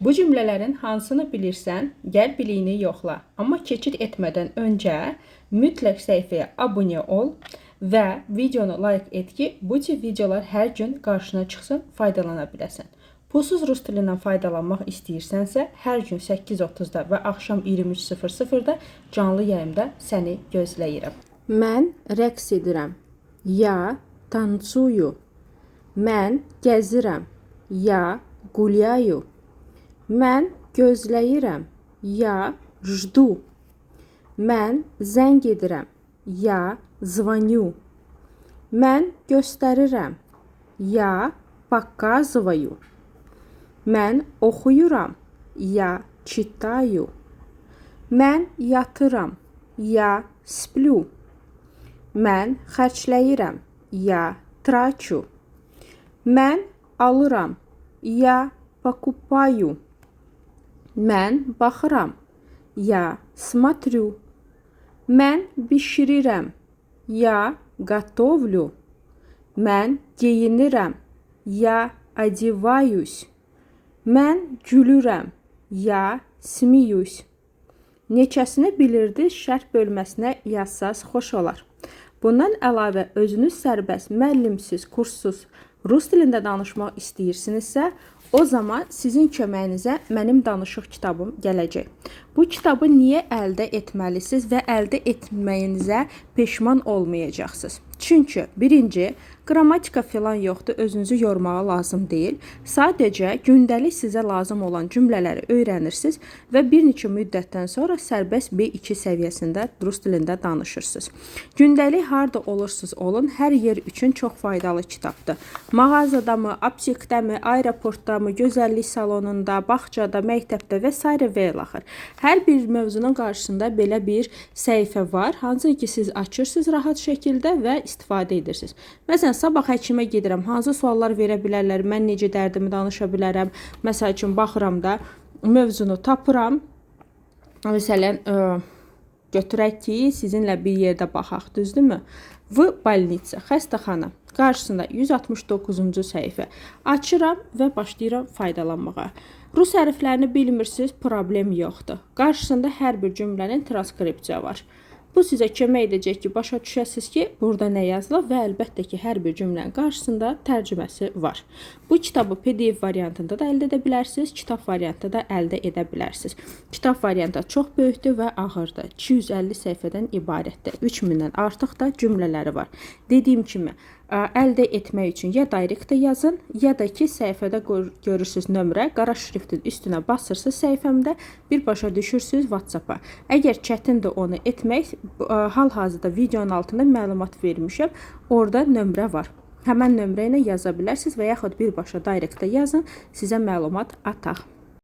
Bu cümlələrin hansını bilirsən, gəl biliyini yoxla. Amma keçid etmədən öncə mütləq səhifəyə abunə ol və videonu like et ki, bu tip videolar hər gün qarşına çıxsın, faydalana biləsən. Pulsuz rus dilindən faydalanmaq istəyirsənsə, hər gün 8:30-da və axşam 23:00-da canlı yayımda səni gözləyirəm. Mən rəqs edirəm. Ya tansuyu. Mən gəzirəm. Ya gulyayu. Mən gözləyirəm. Ya jdu. Mən zəng edirəm. Ya звоню. Mən göstərirəm. Ya показываю. Mən oxuyuram. Ya читаю. Mən yatıram. Ya splю. Mən xərcləyirəm. Ya трачу. Mən alıram. Ya покупаю. Mən baxıram. Ya смотрю. Mən bişirirəm. Ya готовлю. Mən geyinirəm. Ya одеваюсь. Mən gülürəm. Ya смеюсь. Neçəsini bilirdiniz, şərh bölməsinə yazsaz xoş olar. Bundan əlavə özünüz sərbəst, müəllimsiz, kurssuz rus dilində danışmaq istəyirsinizsə, o zaman sizin köməyinizə mənim danışıq kitabım gələcək. Bu kitabı niyə əldə etməlisiniz və əldə etməyinizə peşman olmayacaqsınız? Çünki birinci, qrammatika filan yoxdur, özünüzü yormağa lazım deyil. Sadəcə gündəlik sizə lazım olan cümlələri öyrənirsiniz və bir neçə müddətdən sonra sərbəst B2 səviyyəsində rus dilində danışırsınız. Gündəlik harda olursunuz olun, hər yer üçün çox faydalı kitabdır. Mağazada mı, aptekdə mi, aeroportda mı, gözəllik salonunda, bağçada, məktəbdə və s. və ilaxır. Hər bir mövzunun qarşısında belə bir səhifə var, hansı ki siz açırsınız rahat şəkildə və istifadə edirsiniz. Məsələn, sabah həkimə gedirəm, hansı suallar verə bilərlər, mən necə dərdimi danışa bilərəm, məsəl üçün baxıram da, mövzunu tapıram, məsələn, götürək ki, sizinlə bir yerdə baxaq, düzdürmü? V больница, xəstəxana, qarşısında 169-cu səhifə. Açıram və başlayıram faydalanmağa. Rus hərflərini bilmirsiniz, problem yoxdur. Qarşısında hər bir cümlənin transkripsiya var. Bu sizə kömək edəcək ki, başa düşəsiniz ki, burada nə yazılır və əlbəttə ki, hər bir cümlənin qarşısında tərcüməsi var. Bu kitabı PDF variantında da əldə edə bilərsiniz, kitab variantında da əldə edə bilərsiniz. Kitab variantı çox böyükdür və ağırdır. 250 səhifədən ibarətdir. 3000-dən artıq da cümlələri var. Dediyim kimi, əldə etmək üçün ya direktə yazın, ya da ki, səhifədə görürsünüz nömrə, qara şriftin üstünə basırsınız səhifəmdə, birbaşa düşürsünüz WhatsApp-a. Əgər çətindir onu etmək, hal-hazırda videonun altında məlumat vermişəm, orada nömrə var. Həmən nömrə ilə yaza bilərsiniz və yaxud birbaşa direktə yazın, sizə məlumat ataq.